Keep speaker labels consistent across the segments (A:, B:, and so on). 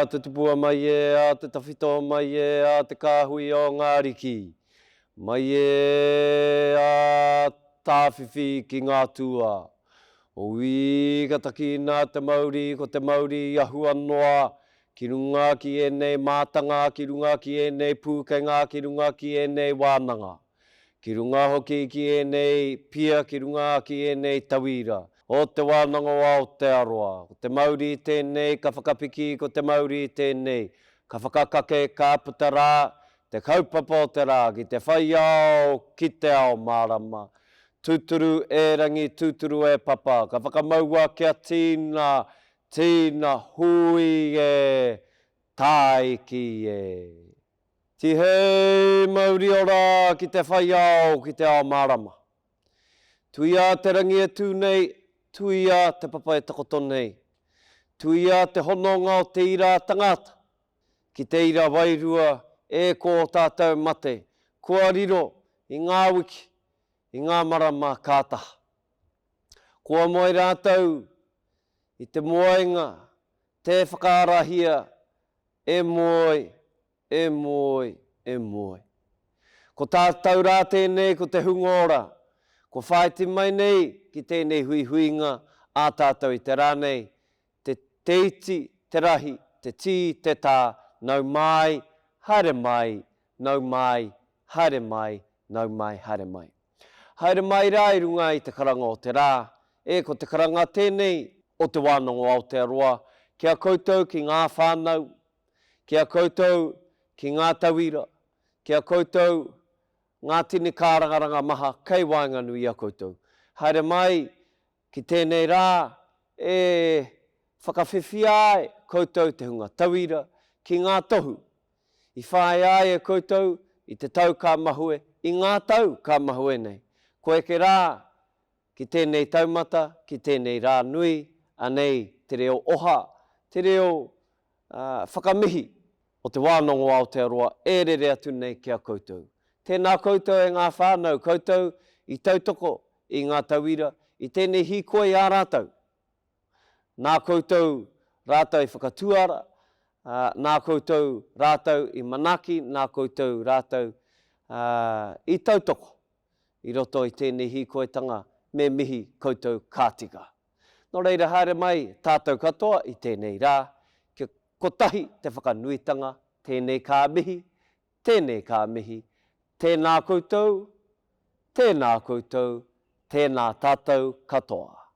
A: te tupua mai a te tawhito mai a te kāhui o ngā riki. Mai a tāwhiwhi ki ngā tua. O ka taki nā te Māori, ko te Māori ahua noa, ki runga ki enei mātanga, ki runga ki enei pūkenga, ki runga ki enei wānanga. Ki runga hoki ki enei pia, ki runga ki enei tauira. O te wānanga o Aotearoa. Ko te Māori tēnei, ka whakapiki ko te Māori tēnei. Ka whakakake, ka puta rā, te kaupapa o te rā, ki te whai ao, ki te ao mārama. Tūturu e rangi, tūturu e papa. Ka whakamaua kia tīna, tīna hui e, taiki e. Tihei Māori ora ki te whai ao, ki te ao mārama. Tuia te rangi e tūnei, tuia te papa e takotonei. Tuia te hononga o te ira tangata. Ki te ira wairua e ko tātou mate. Kua riro i ngā wiki, i ngā marama kātaha. Kua moe rātou i te moenga, te whakaarahia, e moe, e moe, e moe. Ko tātou rā tēnei, ko te hungora. Ko whaiti mai nei ki tēnei hui huinga a tātou i te rānei. Te iti, te rahi, te tī, te tā, nau mai, haere mai, nau mai, haere mai, nau mai, haere mai. Haere mai rā i runga i te karanga o te rā. E ko te karanga tēnei o te wānanga o Aotearoa. Kia koutou ki ngā whānau, kia koutou ki ngā tauira, kia koutou ngā tini kārangaranga maha, kei wainga nui a koutou. Haere mai ki tēnei rā e whakawhiwhi ai koutou te hunga tauira ki ngā tohu. I whae ai e koutou i te tau ka mahue, i ngā tau ka mahue nei. Koe ke rā ki tēnei taumata, ki tēnei rā nui, anei te reo oha, te reo whakamihi o te wānanga o Aotearoa, e rere atu nei kia koutou. Tēnā koutou e ngā whānau, koutou i tautoko i ngā tauira, i tēnei hikoe ā rātou. Nā koutou rātou i whakatuara, nā koutou rātou i manaki, nā koutou rātou i tautoko. I roto i tēnei hikoetanga me mihi koutou kātika. Nō reira haere mai tātou katoa i tēnei rā, kia kotahi te whakanuitanga, tēnei kā mihi, tēnei kā mihi, tēnā koutou, tēnā koutou, tēnā tātou katoa.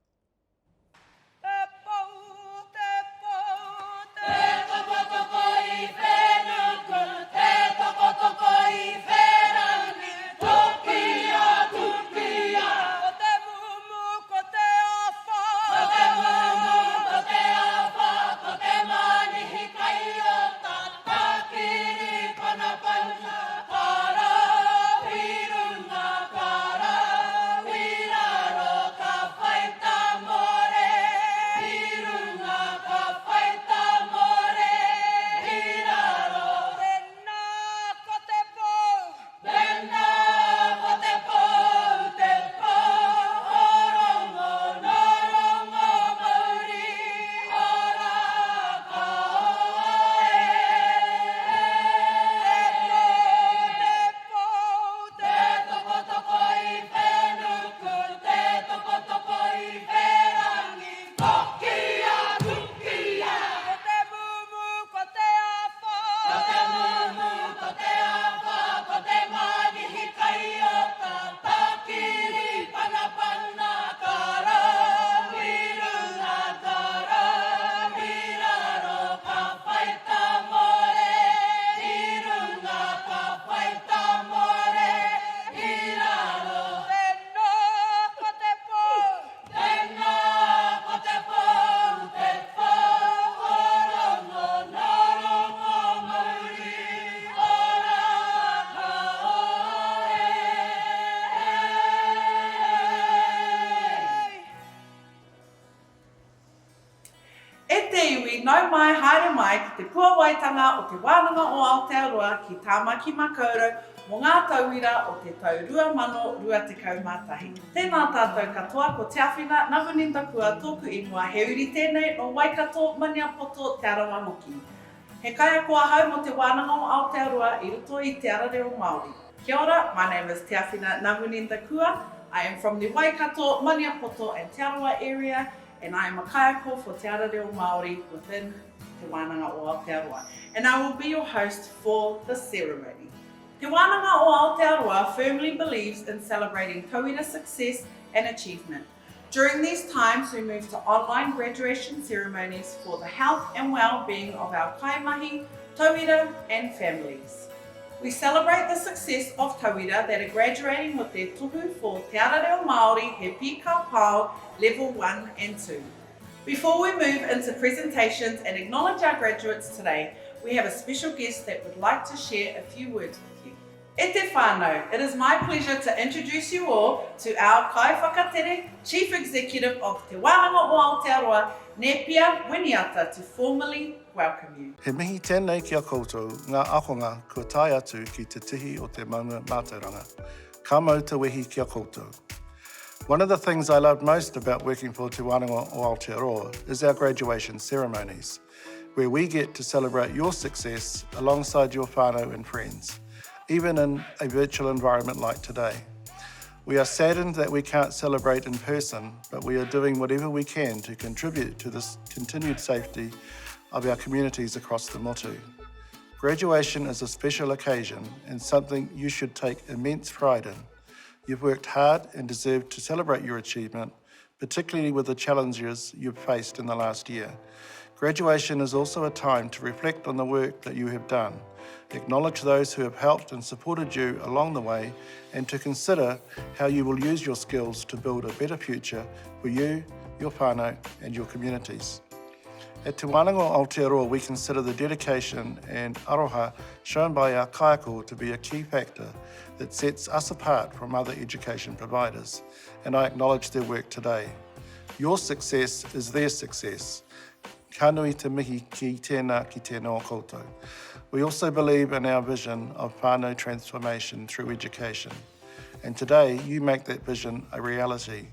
B: Nau mai, haere mai ki te Puāwaitanga o te wānanga o Aotearoa ki Tāmaki makaurau mō ngā tauira o te tau 2021. Tēnā tātou katoa ko te awhina Navuninda kua tōku ingoa he uri tēnei no Waikato Maniapoto te Arawa Hoki. He kaya kua hau mo te wānanga o Aotearoa I roto I te Ara Reo Māori. Kia ora, my name is Te Awhina Namuninda Kua. I am from the Waikato, Maniapoto and Te Aroa area, and I am a kayako for Te Ara Reo Māori within Te Wānanga o Aotearoa. And I will be your host for the ceremony. Te Wānanga o Aotearoa firmly believes in celebrating tauira success and achievement. During these times, we move to online graduation ceremonies for the health and well-being of our kaimahi, tauira and families. We celebrate the success of tauira that are graduating with their tuhu for Te Ara Reo Māori He Pika Pao Level 1 and 2. Before we move into presentations and acknowledge our graduates today, we have a special guest that would like to share a few words with you. E te whānau, it is my pleasure to introduce you all to our Kai Whakatere, Chief Executive of Te Wānanga o Aotearoa, Nepia Winiata, to formally welcome you.
C: He mihi tēnei ki a koutou, ngā ahonga kua tai atu ki te tihi o te maunga mātauranga. Ka mau te wehi ki a koutou. One of the things I love most about working for Te Wānanga o Aotearoa is our graduation ceremonies, where we get to celebrate your success alongside your whānau and friends, even in a virtual environment like today. We are saddened that we can't celebrate in person, but we are doing whatever we can to contribute to this continued safety of our communities across the motu. Graduation is a special occasion and something you should take immense pride in. You've worked hard and deserve to celebrate your achievement, particularly with the challenges you've faced in the last year. Graduation is also a time to reflect on the work that you have done, acknowledge those who have helped and supported you along the way, and to consider how you will use your skills to build a better future for you, your whānau, and your communities. At Te Wānanga o Aotearoa, we consider the dedication and aroha shown by our kayako to be a key factor that sets us apart from other education providers, and I acknowledge their work today. Your success is their success. Ka nui te mihi ki tēnā ki tēnā o koutou. We also believe in our vision of whānau transformation through education, and today you make that vision a reality.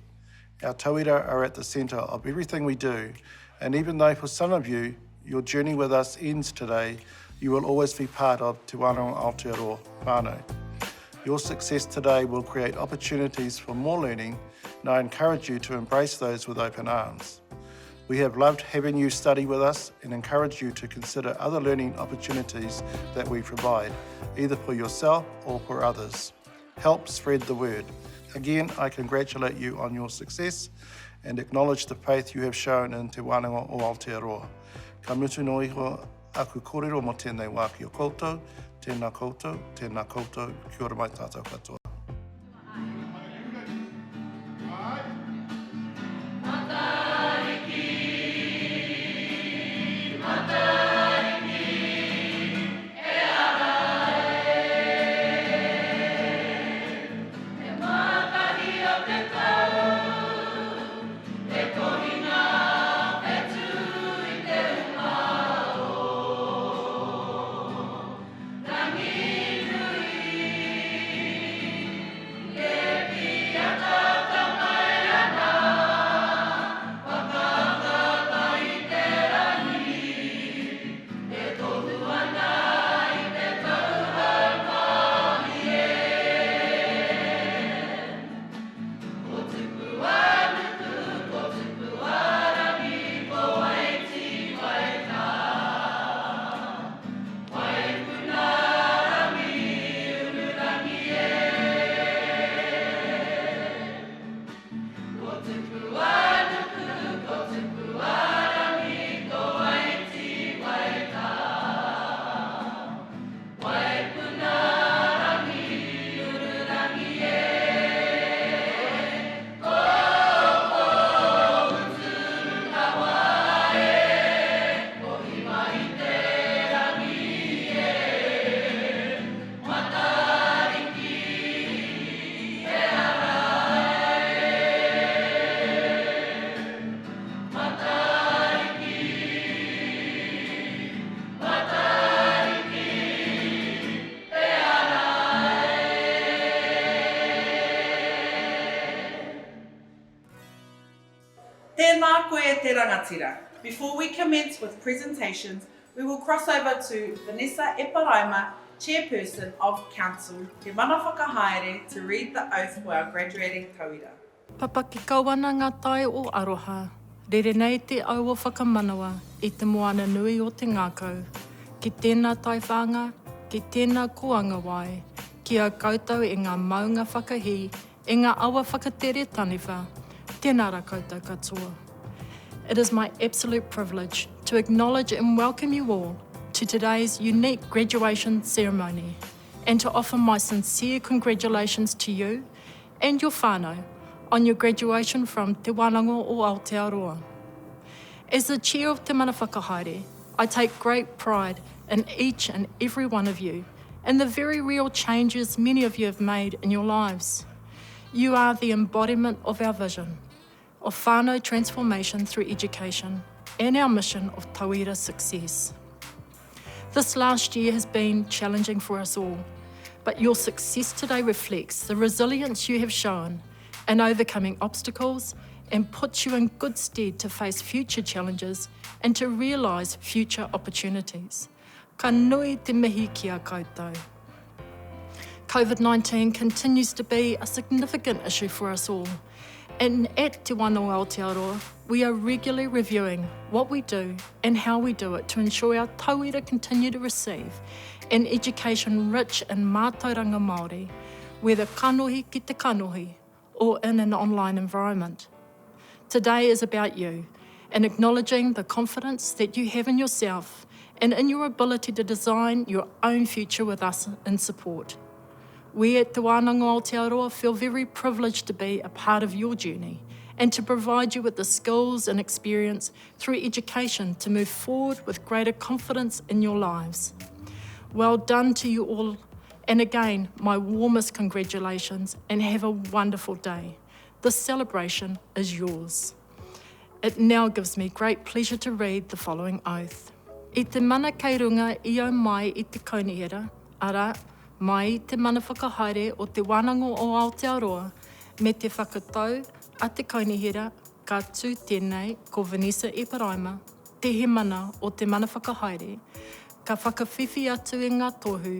C: Our tauira are at the centre of everything we do, and even though for some of you, your journey with us ends today, you will always be part of Te Wānanga o Aotearoa whānau. Your success today will create opportunities for more learning, and I encourage you to embrace those with open arms. We have loved having you study with us and encourage you to consider other learning opportunities that we provide, either for yourself or for others. Help spread the word. Again, I congratulate you on your success and acknowledge the faith you have shown in Te Wānanga o Aotearoa. Ka mutu no iho aku kōrero mo tēnei wā ki o koutou, tēnā koutou, kia ora mai tātou katoa. Tēnā koe te rangatira. Before we commence with presentations,
B: We will cross over to Vanessa Eparaima, Chairperson of Council, Te Mana Whakahaere, to read the oath for our graduating tauira.
D: Papa ki kawana ngā tai o aroha, rere nei te au o whakamanawa i te moana nui o te ngākau, ki tēnā tai whanga, ki tēnā kuanga wai, ki a koutou e ngā maunga whakahi, e ngā awa whakatere taniwha, tēnā ra koutou katoa. It is my absolute privilege to acknowledge and welcome you all to today's unique graduation ceremony and to offer my sincere congratulations to you and your whānau on your graduation from Te Wānanga o Aotearoa. As the chair of Te Mana Whakahaere, I take great pride in each and every one of you and the very real changes many of you have made in your lives. You are the embodiment of our vision of whānau transformation through education and our mission of tauira success. This last year has been challenging for us all, but your success today reflects the resilience you have shown in overcoming obstacles and puts you in good stead to face future challenges and to realise future opportunities. Ka nui te mihi ki a koutou. COVID-19 continues to be a significant issue for us all, and at Te Wānanga o Aotearoa, we are regularly reviewing what we do and how we do it to ensure our tauira continue to receive an education rich in mātauranga Māori, whether kanohi ki te kanohi or in an online environment. Today is about you and acknowledging the confidence that you have in yourself and in your ability to design your own future with us in support. We at Te Wānanga o Aotearoa feel very privileged to be a part of your journey and to provide you with the skills and experience through education to move forward with greater confidence in your lives. Well done to you all, and again, my warmest congratulations and have a wonderful day. This celebration is yours. It now gives me great pleasure to read the following oath. I te mana kei runga i au mai i te kaunihera, ara, mai te mana whakahaere o Te Wānanga o Aotearoa, me te whakatau a te kaunihera, ka tū tēnei ko Vanessa Eparaima, te he mana o te mana whakahaere, ka whakawhiwhi atu e ngā tohu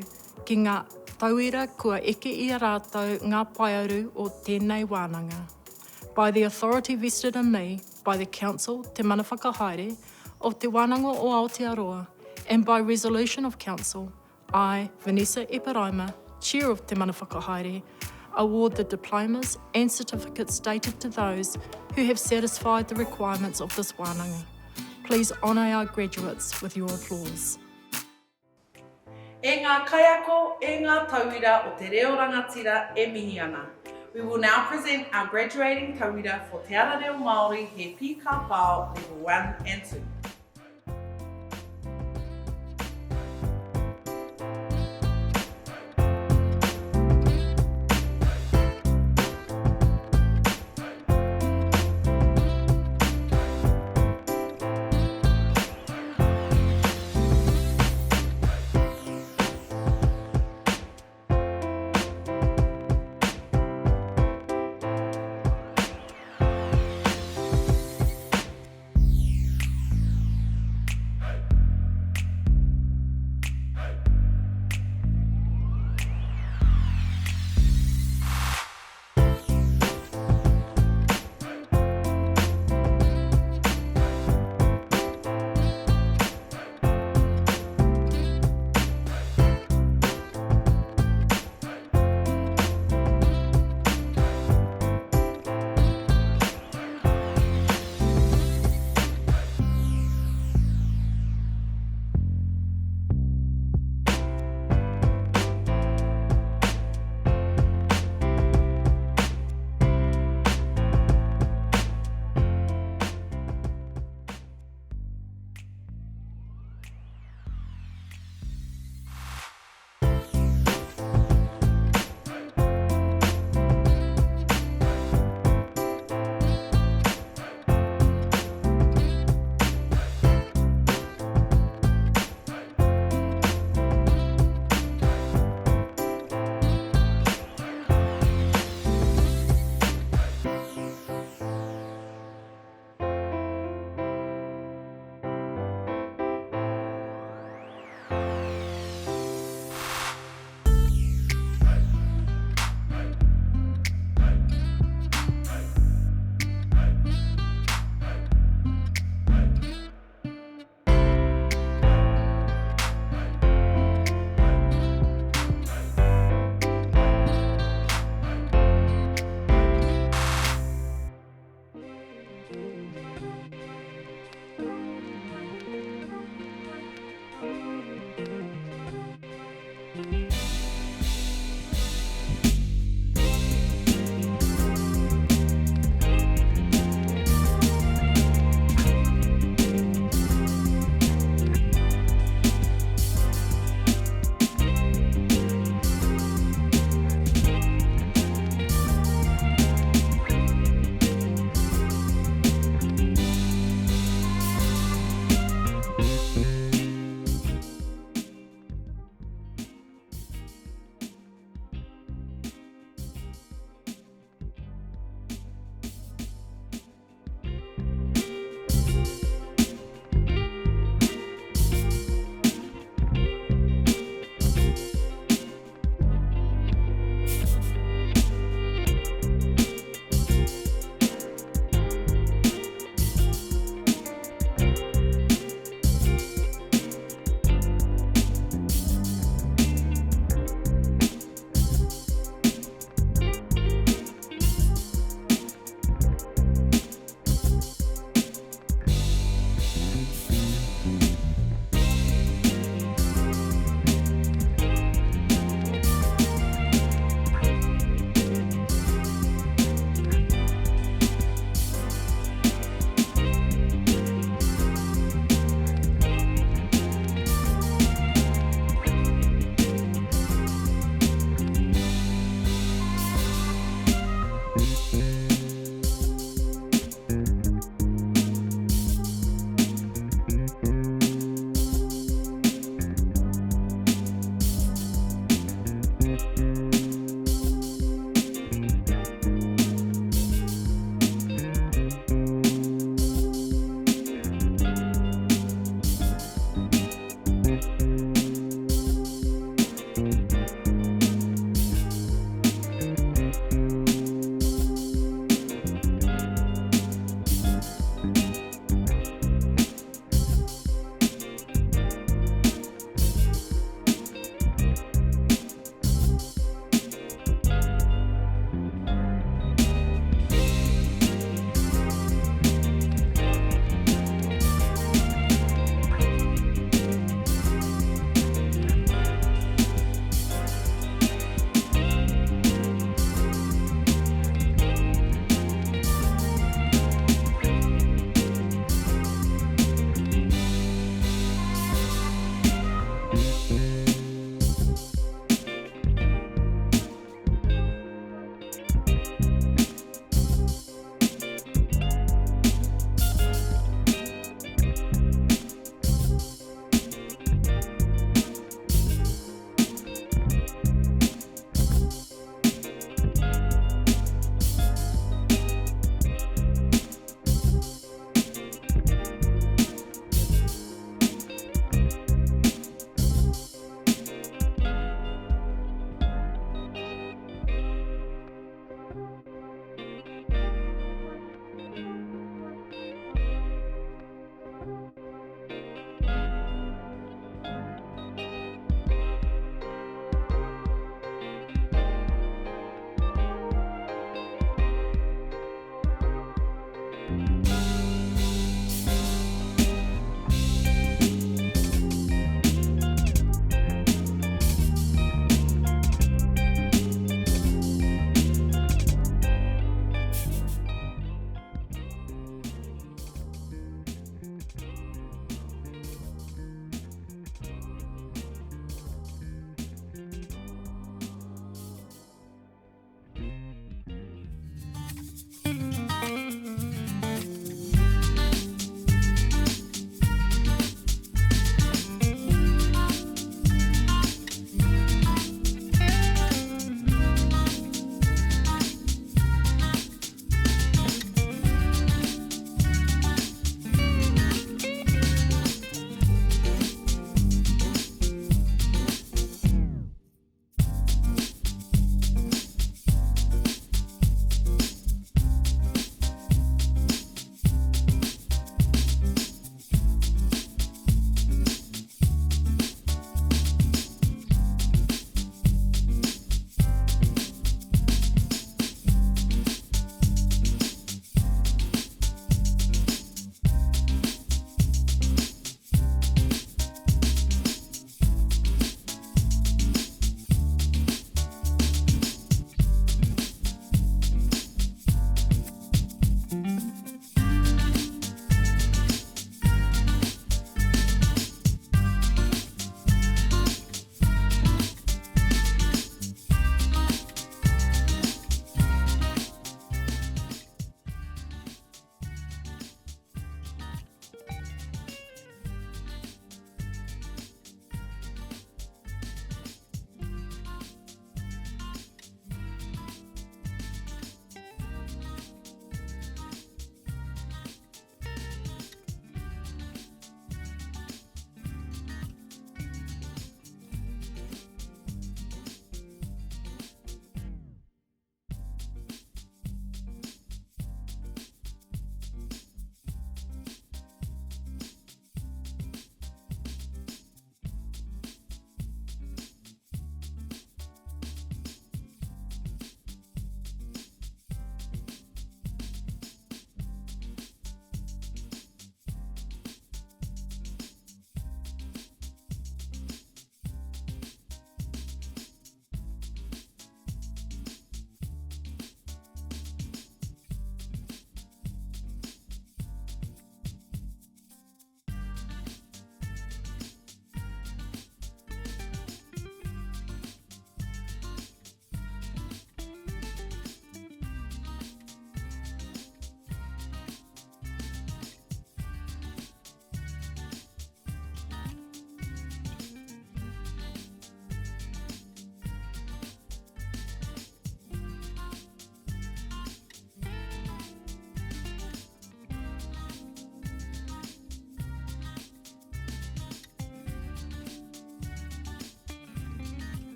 D: ki ngā tauira kua eke i a rātou ngā paiauru o tēnei wānanga. By the authority vested in me by the Council Te Mana Whakahaere of Te Wānanga o Aotearoa and by resolution of Council, I, Vanessa Eparaima, Chair of Te Mana Whakahaere, award the diplomas and certificates stated to those who have satisfied the requirements of this wānanga. Please honour our graduates with your applause.
B: E ngā kaiako, e ngā tauira o te reo rangatira e mihi ana. We will now present our graduating tauira for Te Ara Reo Māori he Pi Ka Pao Level 1 and 2.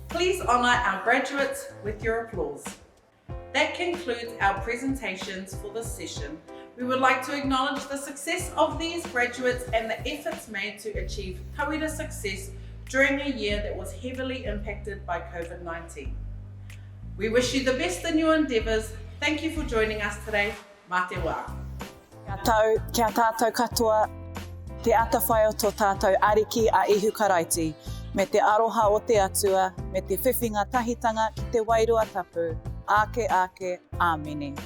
B: Please honour our graduates with your applause. That concludes our presentations for this session. We would like to acknowledge the success of these graduates and the efforts made to achieve tauira success during a year that was heavily impacted by COVID-19. We wish you the best in your endeavours. Thank you for joining us today. Mā te wā.
E: Kia tātou katoa, te atawhai o tō tātou ariki a ihu karaiti, me te aroha o te atua, me te whiwhinga tahitanga ki te wairua tapu, ake, āmene.